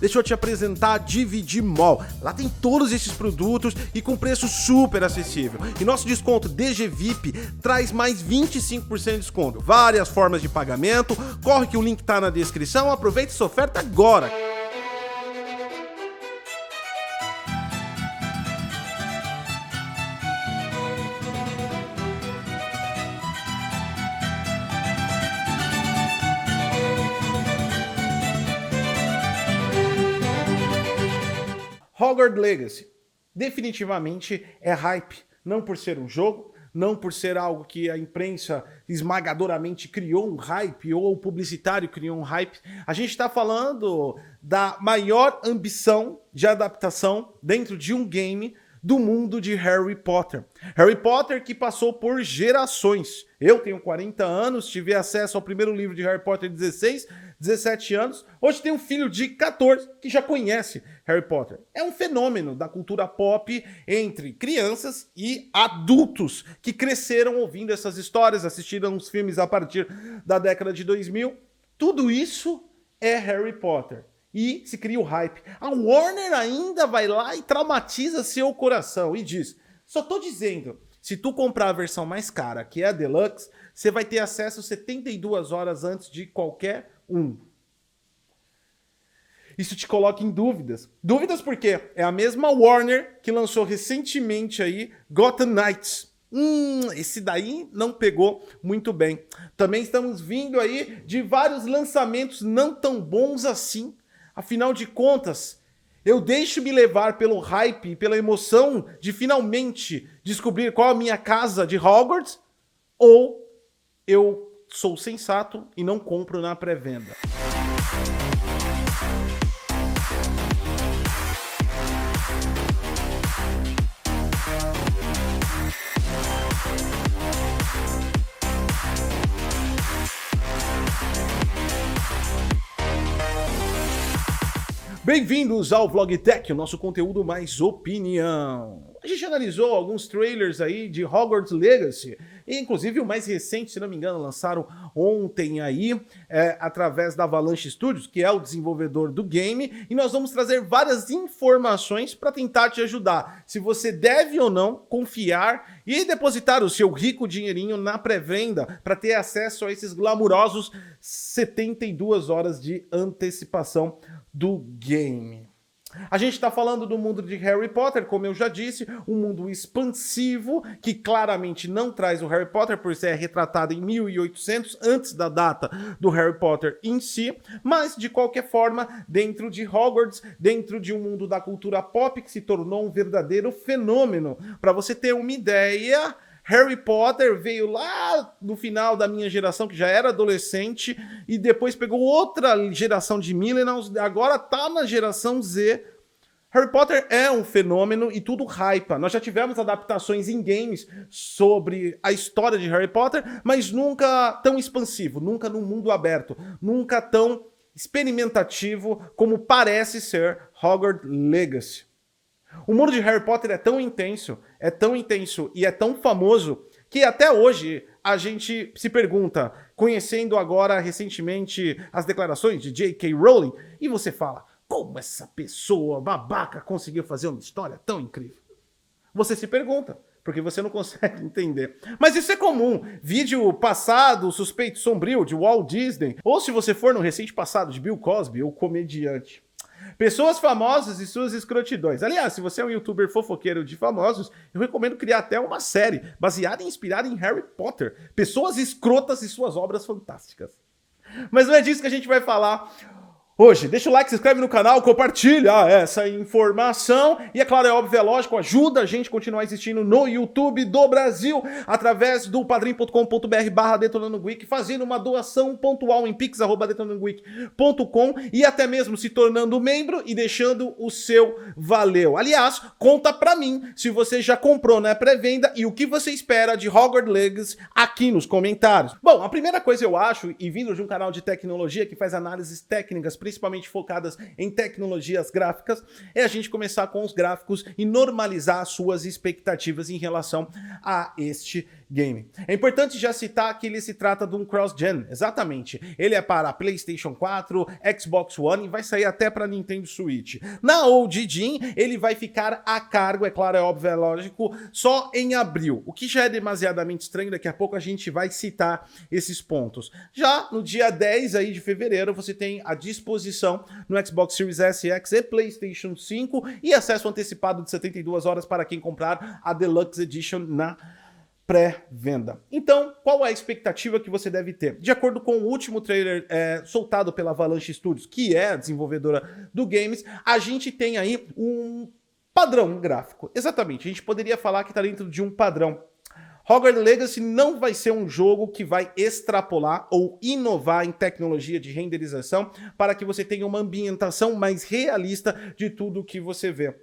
deixa eu te apresentar a DVD Mall. Lá tem todos esses produtos e com preço super acessível. E nosso desconto DGVIP traz mais 25% de desconto. Várias formas de pagamento, corre que o link tá na descrição, aproveita essa oferta agora. Hogwarts Legacy definitivamente é hype, não por ser um jogo, não por ser algo que a imprensa esmagadoramente criou um hype ou o publicitário criou um hype. A gente está falando da maior ambição de adaptação dentro de um game do mundo de Harry Potter. Harry Potter que passou por gerações. Eu tenho 40 anos, tive acesso ao primeiro livro de Harry Potter 16, 17 anos. Hoje tenho um filho de 14 que já conhece Harry Potter. É um fenômeno da cultura pop entre crianças e adultos que cresceram ouvindo essas histórias, assistiram os filmes a partir da década de 2000. Tudo isso é Harry Potter. E se cria o hype. A Warner ainda vai lá e traumatiza seu coração e diz, só tô dizendo, se tu comprar a versão mais cara, que é a Deluxe, você vai ter acesso 72 horas antes de qualquer um. Isso te coloca em dúvidas. Dúvidas porque é a mesma Warner que lançou recentemente aí Gotham Knights. Esse daí não pegou muito bem. Também estamos vindo aí de vários lançamentos não tão bons assim. Afinal de contas, eu deixo me levar pelo hype, pela emoção de finalmente descobrir qual a minha casa de Hogwarts, ou eu sou sensato e não compro na pré-venda. Bem-vindos ao VlogTech, o nosso conteúdo mais opinião. A gente analisou alguns trailers aí de Hogwarts Legacy, e inclusive o mais recente, se não me engano, lançaram ontem aí, através da Avalanche Studios, que é o desenvolvedor do game, e nós vamos trazer várias informações para tentar te ajudar, se você deve ou não confiar e depositar o seu rico dinheirinho na pré-venda para ter acesso a esses glamurosos 72 horas de antecipação do game. A gente está falando do mundo de Harry Potter, como eu já disse, um mundo expansivo que claramente não traz o Harry Potter por ser retratado em 1800, antes da data do Harry Potter em si, mas de qualquer forma, dentro de Hogwarts, dentro de um mundo da cultura pop que se tornou um verdadeiro fenômeno. Para você ter uma ideia, Harry Potter veio lá no final da minha geração, que já era adolescente, e depois pegou outra geração de millennials, agora tá na geração Z. Harry Potter é um fenômeno e tudo hypa. Nós já tivemos adaptações em games sobre a história de Harry Potter, mas nunca tão expansivo, nunca num mundo aberto, nunca tão experimentativo como parece ser Hogwarts Legacy. O mundo de Harry Potter é tão intenso e é tão famoso que até hoje a gente se pergunta, conhecendo agora recentemente as declarações de J.K. Rowling, e você fala, como essa pessoa babaca conseguiu fazer uma história tão incrível? Você se pergunta, porque você não consegue entender. Mas isso é comum. Vídeo passado, Suspeito Sombrio, de Walt Disney, ou se você for no recente passado de Bill Cosby, o comediante. Pessoas famosas e suas escrotidões. Aliás, se você é um youtuber fofoqueiro de famosos, eu recomendo criar até uma série baseada e inspirada em Harry Potter. Pessoas escrotas e suas obras fantásticas. Mas não é disso que a gente vai falar hoje. Deixa o like, se inscreve no canal, compartilha essa informação. E é claro, é óbvio, é lógico, ajuda a gente a continuar existindo no YouTube do Brasil através do padrim.com.br/detonandogeek, fazendo uma doação pontual em pix@detonandogeek.com e até mesmo se tornando membro e deixando o seu valeu. Aliás, conta pra mim se você já comprou na pré-venda e o que você espera de Hogwarts Legacy aqui nos comentários. Bom, a primeira coisa eu acho, e vindo de um canal de tecnologia que faz análises técnicas, principalmente focadas em tecnologias gráficas, é a gente começar com os gráficos e normalizar as suas expectativas em relação a este game. É importante já citar que ele se trata de um cross-gen, exatamente. Ele é para PlayStation 4, Xbox One e vai sair até para Nintendo Switch. Na Origin, ele vai ficar a cargo, é claro, é óbvio, é lógico, só em abril, o que já é demasiadamente estranho, daqui a pouco a gente vai citar esses pontos. Já no dia 10 aí de fevereiro, você tem à disposição no Xbox Series S, X e PlayStation 5 e acesso antecipado de 72 horas para quem comprar a Deluxe Edition na pré-venda. Então, qual é a expectativa que você deve ter? De acordo com o último trailer soltado pela Avalanche Studios, que é a desenvolvedora do games, a gente tem aí um padrão gráfico. Exatamente, a gente poderia falar que está dentro de um padrão. Hogwarts Legacy não vai ser um jogo que vai extrapolar ou inovar em tecnologia de renderização para que você tenha uma ambientação mais realista de tudo que você vê.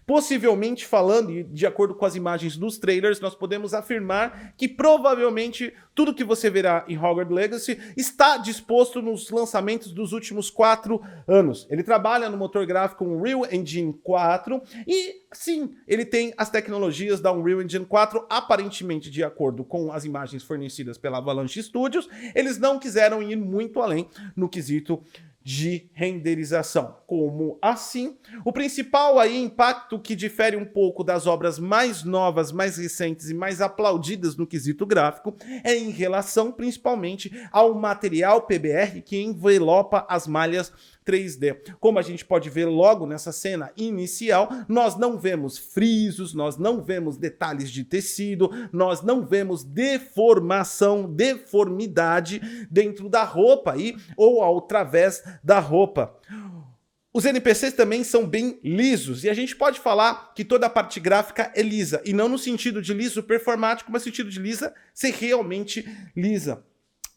Possivelmente falando, e de acordo com as imagens dos trailers, nós podemos afirmar que provavelmente tudo que você verá em Hogwarts Legacy está disposto nos lançamentos dos últimos 4 anos. Ele trabalha no motor gráfico Unreal Engine 4 e sim, ele tem as tecnologias da Unreal Engine 4, aparentemente de acordo com as imagens fornecidas pela Avalanche Studios, eles não quiseram ir muito além no quesito de renderização. Como assim? O principal aí impacto que difere um pouco das obras mais novas, mais recentes e mais aplaudidas no quesito gráfico é em relação principalmente ao material PBR que envelopa as malhas 3D. Como a gente pode ver logo nessa cena inicial, nós não vemos frisos, nós não vemos detalhes de tecido, nós não vemos deformação, deformidade dentro da roupa aí ou através da roupa. Os NPCs também são bem lisos, e a gente pode falar que toda a parte gráfica é lisa, e não no sentido de liso performático, mas no sentido de lisa ser realmente lisa.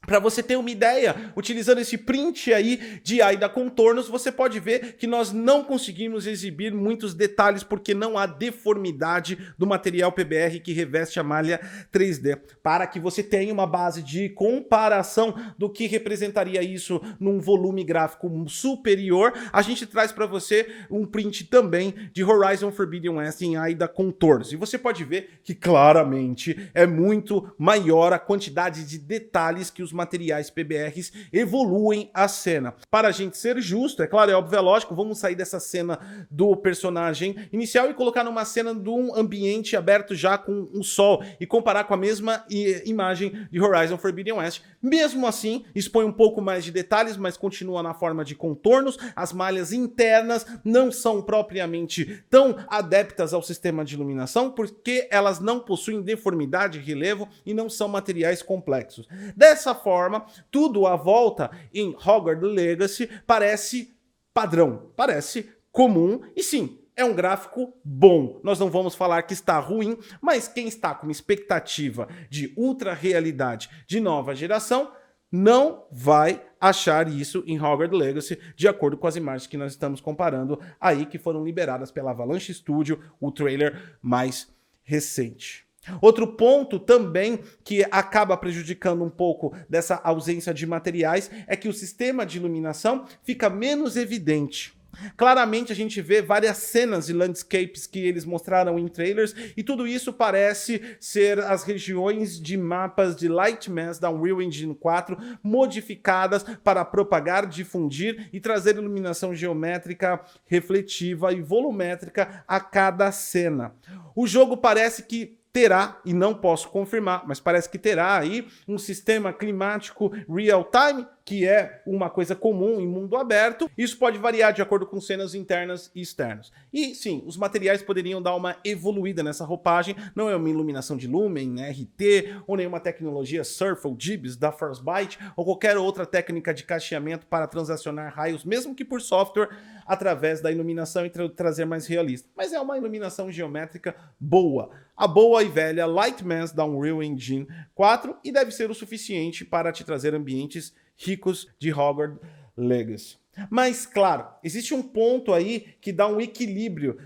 Para você ter uma ideia, utilizando esse print aí de AIDA Contornos, você pode ver que nós não conseguimos exibir muitos detalhes porque não há deformidade do material PBR que reveste a malha 3D. Para que você tenha uma base de comparação do que representaria isso num volume gráfico superior, a gente traz para você um print também de Horizon Forbidden West em AIDA Contornos. E você pode ver que claramente é muito maior a quantidade de detalhes que os materiais PBRs evoluem a cena. Para a gente ser justo, é claro, é óbvio, é lógico, vamos sair dessa cena do personagem inicial e colocar numa cena de um ambiente aberto já com um sol e comparar com a mesma imagem de Horizon Forbidden West. Mesmo assim, expõe um pouco mais de detalhes, mas continua na forma de contornos. As malhas internas não são propriamente tão adeptas ao sistema de iluminação porque elas não possuem deformidade, relevo e não são materiais complexos. Dessa forma, tudo à volta em Hogwarts Legacy parece padrão, parece comum e sim, é um gráfico bom. Nós não vamos falar que está ruim, mas quem está com uma expectativa de ultra realidade de nova geração não vai achar isso em Hogwarts Legacy, de acordo com as imagens que nós estamos comparando aí, que foram liberadas pela Avalanche Studio, o trailer mais recente. Outro ponto também que acaba prejudicando um pouco dessa ausência de materiais é que o sistema de iluminação fica menos evidente. Claramente a gente vê várias cenas de landscapes que eles mostraram em trailers e tudo isso parece ser as regiões de mapas de Lightmass da Unreal Engine 4 modificadas para propagar, difundir e trazer iluminação geométrica, refletiva e volumétrica a cada cena. O jogo parece que terá, e não posso confirmar, mas parece que terá aí um sistema climático real-time, que é uma coisa comum em mundo aberto. Isso pode variar de acordo com cenas internas e externas. E sim, os materiais poderiam dar uma evoluída nessa roupagem, não é uma iluminação de Lumen, né, RT, ou nenhuma tecnologia Surf ou Gibbs da Frostbite, ou qualquer outra técnica de cacheamento para transacionar raios, mesmo que por software, através da iluminação e trazer mais realista. Mas é uma iluminação geométrica boa. A boa e velha Lightmass da Unreal Engine 4 e deve ser o suficiente para te trazer ambientes ricos de Hogwarts Legacy. Mas, claro, existe um ponto aí que dá um equilíbrio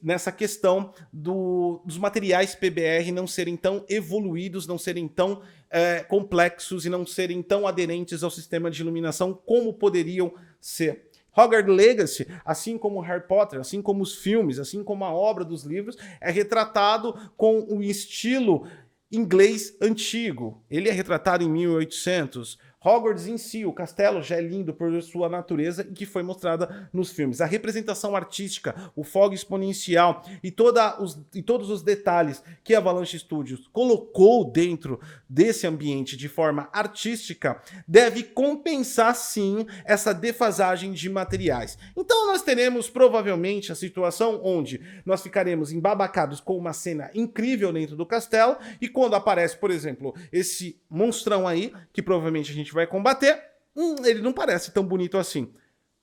nessa questão dos materiais PBR não serem tão evoluídos, não serem tão complexos e não serem tão aderentes ao sistema de iluminação como poderiam ser. Hogwarts Legacy, assim como Harry Potter, assim como os filmes, assim como a obra dos livros, é retratado com um estilo inglês antigo. Ele é retratado em 1800. Hogwarts em si, o castelo já é lindo por sua natureza e que foi mostrada nos filmes. A representação artística, o fog exponencial e todos os detalhes que a Avalanche Studios colocou dentro desse ambiente de forma artística deve compensar sim essa defasagem de materiais. Então nós teremos provavelmente a situação onde nós ficaremos embabacados com uma cena incrível dentro do castelo e quando aparece, por exemplo, esse monstrão aí, que provavelmente a gente vai combater, ele não parece tão bonito assim.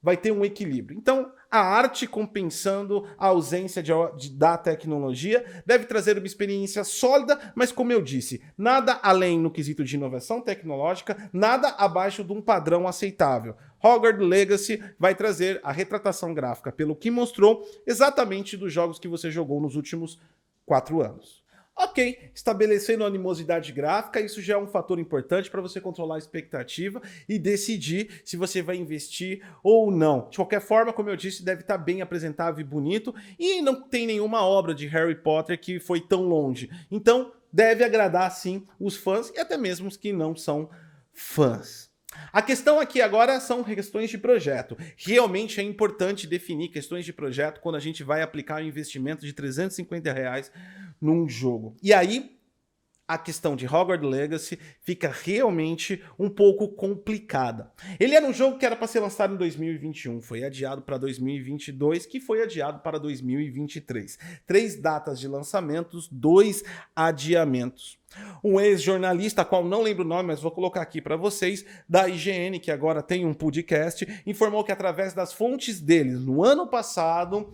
Vai ter um equilíbrio. Então, a arte compensando a ausência da tecnologia deve trazer uma experiência sólida, mas como eu disse, nada além no quesito de inovação tecnológica, nada abaixo de um padrão aceitável. Hogwarts Legacy vai trazer a retratação gráfica, pelo que mostrou, exatamente dos jogos que você jogou nos últimos 4 anos. Ok, estabelecendo a animosidade gráfica, isso já é um fator importante para você controlar a expectativa e decidir se você vai investir ou não. De qualquer forma, como eu disse, deve estar bem apresentável e bonito e não tem nenhuma obra de Harry Potter que foi tão longe. Então, deve agradar sim os fãs e até mesmo os que não são fãs. A questão aqui agora são questões de projeto. Realmente é importante definir questões de projeto quando a gente vai aplicar um investimento de R$350 num jogo. E aí, a questão de Hogwarts Legacy fica realmente um pouco complicada. Ele era um jogo que era para ser lançado em 2021, foi adiado para 2022, que foi adiado para 2023. 3 datas de lançamentos, 2 adiamentos. Um ex-jornalista, qual não lembro o nome, mas vou colocar aqui para vocês, da IGN, que agora tem um podcast, informou que através das fontes deles, no ano passado,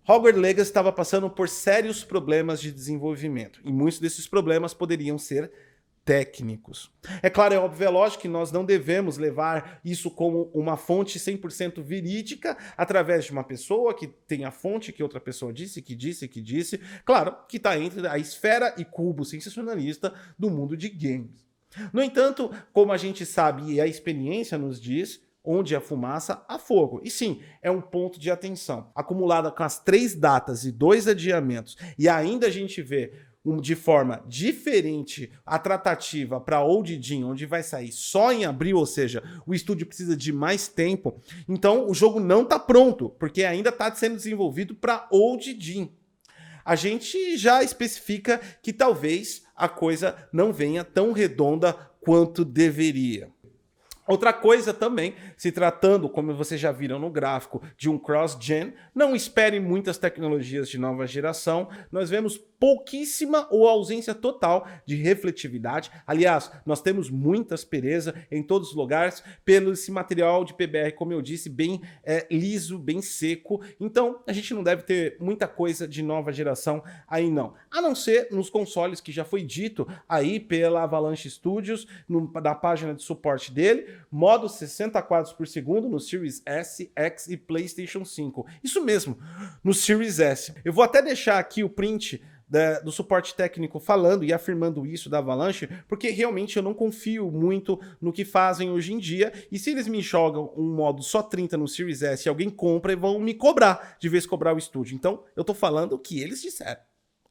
Hogwarts Legacy estava passando por sérios problemas de desenvolvimento, e muitos desses problemas poderiam ser técnicos. É claro, é óbvio, é lógico que nós não devemos levar isso como uma fonte 100% verídica através de uma pessoa que tem a fonte que outra pessoa disse, claro, que está entre a esfera e cubo sensacionalista do mundo de games. No entanto, como a gente sabe e a experiência nos diz, onde há fumaça, há fogo. E sim, é um ponto de atenção. Acumulada com as 3 datas e 2 adiamentos, e ainda a gente vê de forma diferente a tratativa para Old Jin, onde vai sair só em abril, ou seja, o estúdio precisa de mais tempo, então o jogo não está pronto, porque ainda está sendo desenvolvido para Old Jin. A gente já especifica que talvez a coisa não venha tão redonda quanto deveria. Outra coisa também, se tratando, como vocês já viram no gráfico, de um cross-gen, não espere muitas tecnologias de nova geração, nós vemos pouquíssima ou ausência total de refletividade. Aliás, nós temos muita aspereza em todos os lugares, pelo esse material de PBR, como eu disse, bem liso, bem seco. Então, a gente não deve ter muita coisa de nova geração aí não. A não ser nos consoles, que já foi dito aí pela Avalanche Studios, na página de suporte dele, modo 60 quadros por segundo no Series S, X e PlayStation 5. Isso mesmo, no Series S. Eu vou até deixar aqui o print do suporte técnico falando e afirmando isso da Avalanche, porque realmente eu não confio muito no que fazem hoje em dia, e se eles me jogam um modo só 30 no Series S e alguém compra, vão me cobrar, de vez cobrar o estúdio. Então, eu tô falando o que eles disseram.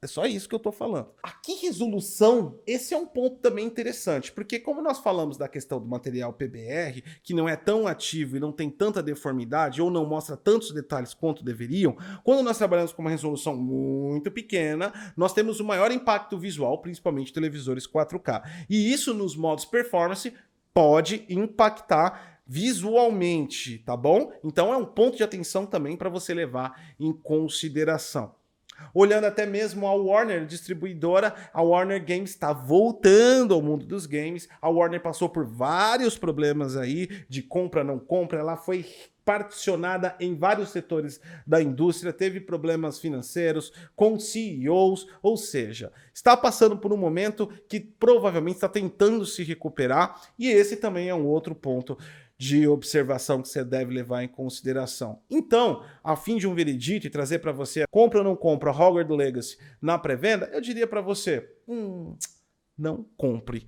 É só isso que eu tô falando. Aqui, resolução, esse é um ponto também interessante, porque como nós falamos da questão do material PBR, que não é tão ativo e não tem tanta deformidade, ou não mostra tantos detalhes quanto deveriam, quando nós trabalhamos com uma resolução muito pequena, nós temos o maior impacto visual, principalmente televisores 4K. E isso nos modos performance pode impactar visualmente, tá bom? Então é um ponto de atenção também para você levar em consideração. Olhando até mesmo a Warner, distribuidora, a Warner Games está voltando ao mundo dos games. A Warner passou por vários problemas aí de compra, não compra, ela foi particionada em vários setores da indústria, teve problemas financeiros com CEOs, ou seja, está passando por um momento que provavelmente está tentando se recuperar, e esse também é um outro ponto de observação que você deve levar em consideração. Então, a fim de um veredito e trazer para você, compra ou não compra Hogwarts Legacy na pré-venda, eu diria para você, não compre.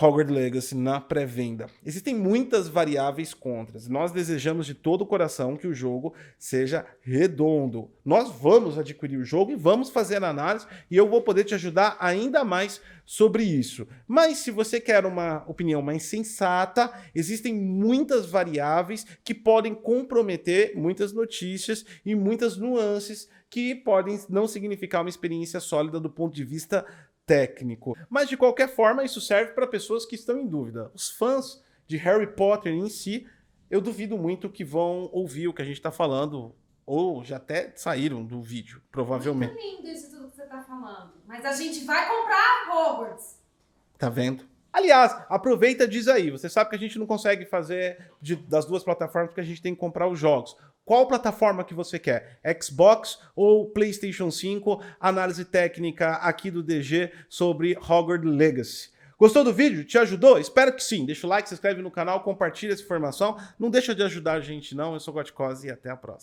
Hogwarts Legacy na pré-venda. Existem muitas variáveis contras. Nós desejamos de todo o coração que o jogo seja redondo. Nós vamos adquirir o jogo e vamos fazer a análise e eu vou poder te ajudar ainda mais sobre isso. Mas se você quer uma opinião mais sensata, existem muitas variáveis que podem comprometer muitas notícias e muitas nuances que podem não significar uma experiência sólida do ponto de vista técnico. Mas de qualquer forma, isso serve para pessoas que estão em dúvida. Os fãs de Harry Potter em si, eu duvido muito que vão ouvir o que a gente está falando, ou já até saíram do vídeo, provavelmente. Muito lindo isso tudo que você está falando. Mas a gente vai comprar Hogwarts. Tá vendo? Aliás, aproveita e diz aí. Você sabe que a gente não consegue fazer das duas plataformas porque a gente tem que comprar os jogos. Qual plataforma que você quer? Xbox ou PlayStation 5? Análise técnica aqui do DG sobre Hogwarts Legacy. Gostou do vídeo? Te ajudou? Espero que sim. Deixa o like, se inscreve no canal, compartilha essa informação. Não deixa de ajudar a gente não. Eu sou o Goticose e até a próxima.